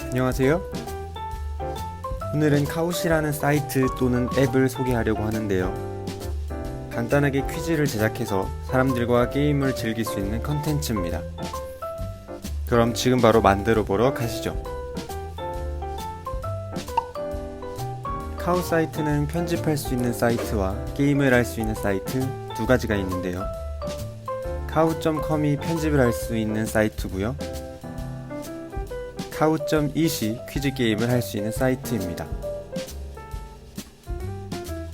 안녕하세요. 오늘은 카웃이라는 사이트 또는 앱을 소개하려고 하는데요. 간단하게 퀴즈를 제작해서 사람들과 게임을 즐길 수 있는 컨텐츠입니다. 그럼 지금 바로 만들어 보러 가시죠. 카웃 사이트는 편집할 수 있는 사이트와 게임을 할 수 있는 사이트 두 가지가 있는데요. 카웃.com이 편집을 할 수 있는 사이트고요. 카웃.it이 퀴즈 게임을 할 수 있는 사이트입니다.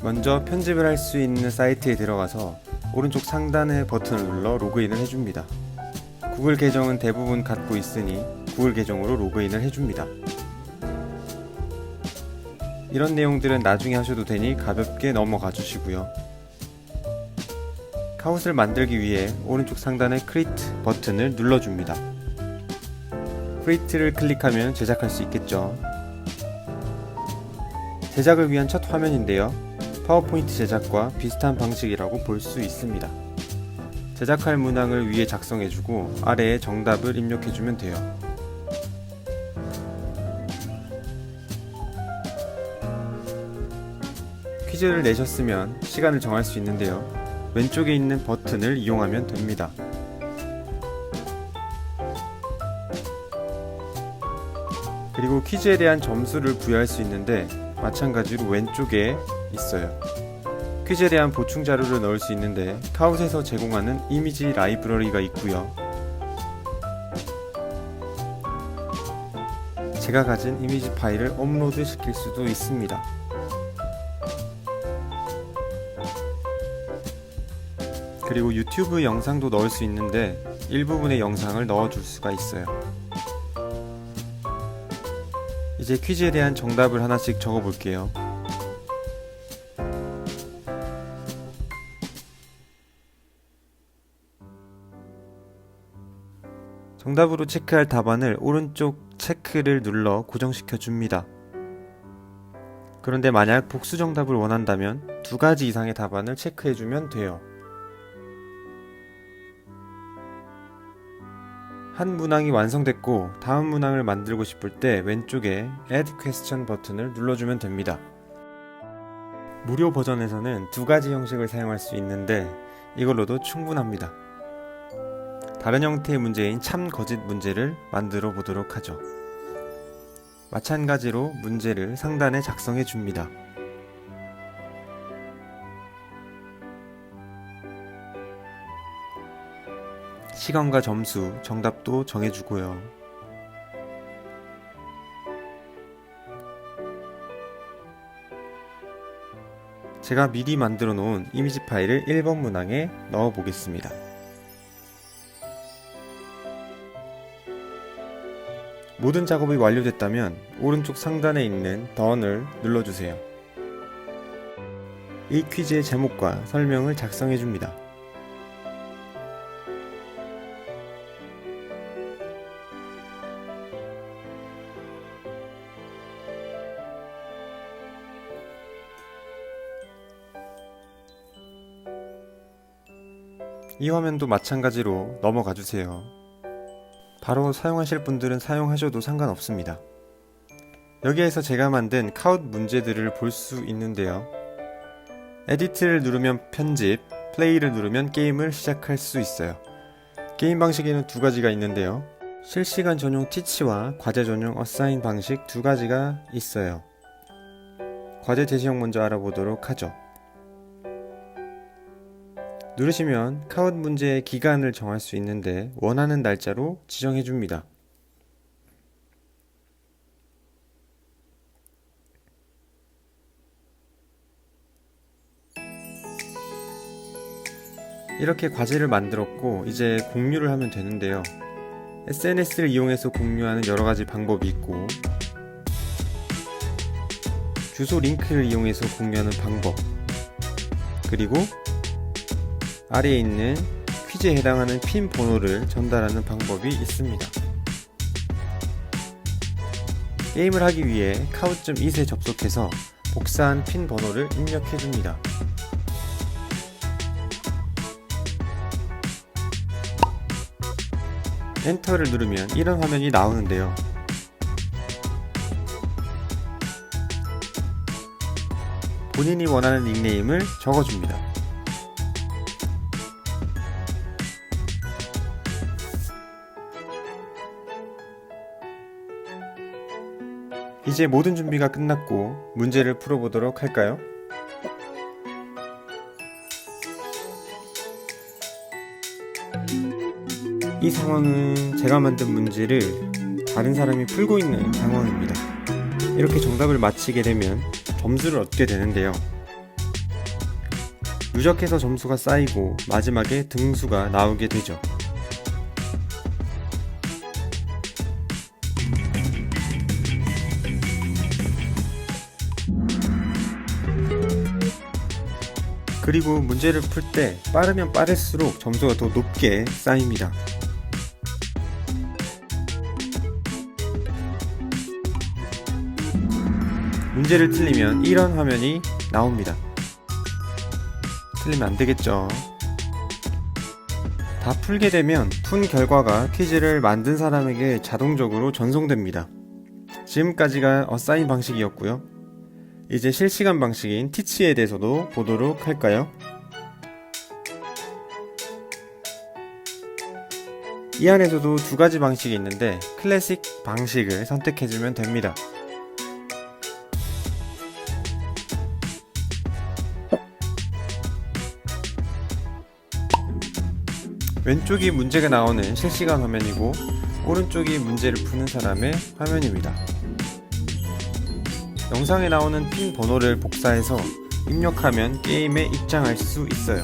먼저 편집을 할 수 있는 사이트에 들어가서 오른쪽 상단의 버튼을 눌러 로그인을 해줍니다. 구글 계정은 대부분 갖고 있으니 구글 계정으로 로그인을 해줍니다. 이런 내용들은 나중에 하셔도 되니 가볍게 넘어가 주시고요. 카웃을 만들기 위해 오른쪽 상단의 크리에이트 버튼을 눌러줍니다. 크리에이트를 클릭하면 제작할 수 있겠죠. 제작을 위한 첫 화면인데요. 파워포인트 제작과 비슷한 방식이라고 볼 수 있습니다. 제작할 문항을 위에 작성해주고 아래에 정답을 입력해주면 돼요. 퀴즈를 내셨으면 시간을 정할 수 있는데요. 왼쪽에 있는 버튼을 이용하면 됩니다. 그리고 퀴즈에 대한 점수를 부여할 수 있는데 마찬가지로 왼쪽에 있어요. 퀴즈에 대한 보충 자료를 넣을 수 있는데 카웃에서 제공하는 이미지 라이브러리가 있고요. 제가 가진 이미지 파일을 업로드 시킬 수도 있습니다. 그리고 유튜브 영상도 넣을 수 있는데 일부분의 영상을 넣어줄 수가 있어요. 이제 퀴즈에 대한 정답을 하나씩 적어볼게요. 정답으로 체크할 답안을 오른쪽 체크를 눌러 고정시켜 줍니다. 그런데 만약 복수 정답을 원한다면 2가지 이상의 답안을 체크해주면 돼요. 한 문항이 완성됐고 다음 문항을 만들고 싶을 때 왼쪽에 Add Question 버튼을 눌러주면 됩니다. 무료 버전에서는 2가지 형식을 사용할 수 있는데 이걸로도 충분합니다. 다른 형태의 문제인 참 거짓 문제를 만들어 보도록 하죠. 마찬가지로 문제를 상단에 작성해 줍니다. 시간과 점수, 정답도 정해주고요. 제가 미리 만들어 놓은 이미지 파일을 1번 문항에 넣어 보겠습니다. 모든 작업이 완료됐다면 오른쪽 상단에 있는 Done을 눌러주세요. 이 퀴즈의 제목과 설명을 작성해 줍니다. 이 화면도 마찬가지로 넘어가 주세요. 바로 사용하실 분들은 사용하셔도 상관없습니다. 여기에서 제가 만든 카웃 문제들을 볼 수 있는데요. 에디트를 누르면 편집, 플레이를 누르면 게임을 시작할 수 있어요. 게임 방식에는 2가지가 있는데요. 실시간 전용 티치와 과제 전용 어사인 방식 2가지가 있어요. 과제 제시형 먼저 알아보도록 하죠. 누르시면 카웃 문제의 기간을 정할 수 있는데 원하는 날짜로 지정해 줍니다. 이렇게 과제를 만들었고 이제 공유를 하면 되는데요. SNS를 이용해서 공유하는 여러가지 방법이 있고 주소 링크를 이용해서 공유하는 방법, 그리고 아래에 있는 퀴즈에 해당하는 핀 번호를 전달하는 방법이 있습니다. 게임을 하기 위해 카웃.it에 접속해서 복사한 핀 번호를 입력해줍니다. 엔터를 누르면 이런 화면이 나오는데요. 본인이 원하는 닉네임을 적어줍니다. 이제 모든 준비가 끝났고 문제를 풀어보도록 할까요? 이 상황은 제가 만든 문제를 다른 사람이 풀고 있는 상황입니다. 이렇게 정답을 맞히게 되면 점수를 얻게 되는데요. 누적해서 점수가 쌓이고 마지막에 등수가 나오게 되죠. 그리고 문제를 풀 때 빠르면 빠를수록 점수가 더 높게 쌓입니다. 문제를 틀리면 이런 화면이 나옵니다. 틀리면 안 되겠죠. 다 풀게 되면 푼 결과가 퀴즈를 만든 사람에게 자동적으로 전송됩니다. 지금까지가 어사인 방식이었고요. 이제 실시간 방식인 티치에 대해서도 보도록 할까요? 이 안에서도 두 가지 방식이 있는데 클래식 방식을 선택해주면 됩니다. 왼쪽이 문제가 나오는 실시간 화면이고 오른쪽이 문제를 푸는 사람의 화면입니다. 영상에 나오는 핀 번호를 복사해서 입력하면 게임에 입장할 수 있어요.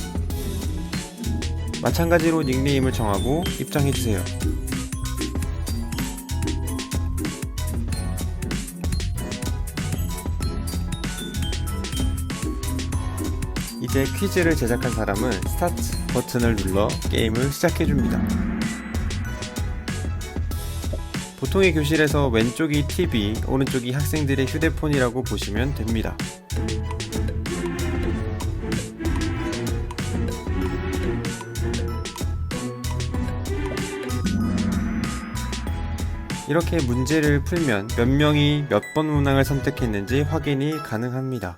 마찬가지로 닉네임을 정하고 입장해주세요. 이제 퀴즈를 제작한 사람은 스타트 버튼을 눌러 게임을 시작해줍니다. 보통의 교실에서 왼쪽이 TV, 오른쪽이 학생들의 휴대폰이라고 보시면 됩니다. 이렇게 문제를 풀면 몇 명이 몇 번 문항을 선택했는지 확인이 가능합니다.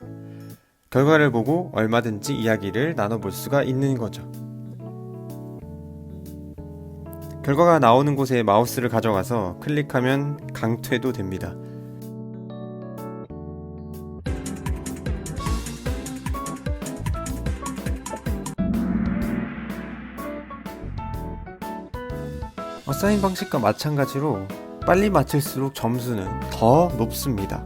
결과를 보고 얼마든지 이야기를 나눠볼 수가 있는 거죠. 결과가 나오는 곳에 마우스를 가져가서 클릭하면 강퇴도 됩니다. 어사인 방식과 마찬가지로 빨리 맞힐수록 점수는 더 높습니다.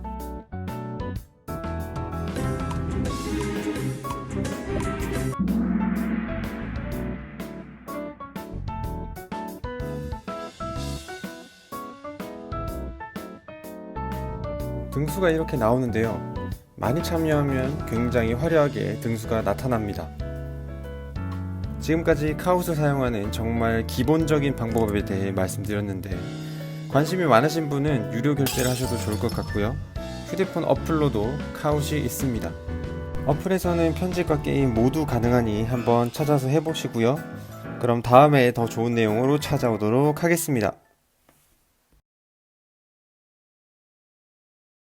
등수가 이렇게 나오는데요. 많이 참여하면 굉장히 화려하게 등수가 나타납니다. 지금까지 카웃을 사용하는 정말 기본적인 방법에 대해 말씀드렸는데 관심이 많으신 분은 유료 결제를 하셔도 좋을 것 같고요. 휴대폰 어플로도 카웃이 있습니다. 어플에서는 편집과 게임 모두 가능하니 한번 찾아서 해보시고요. 그럼 다음에 더 좋은 내용으로 찾아오도록 하겠습니다.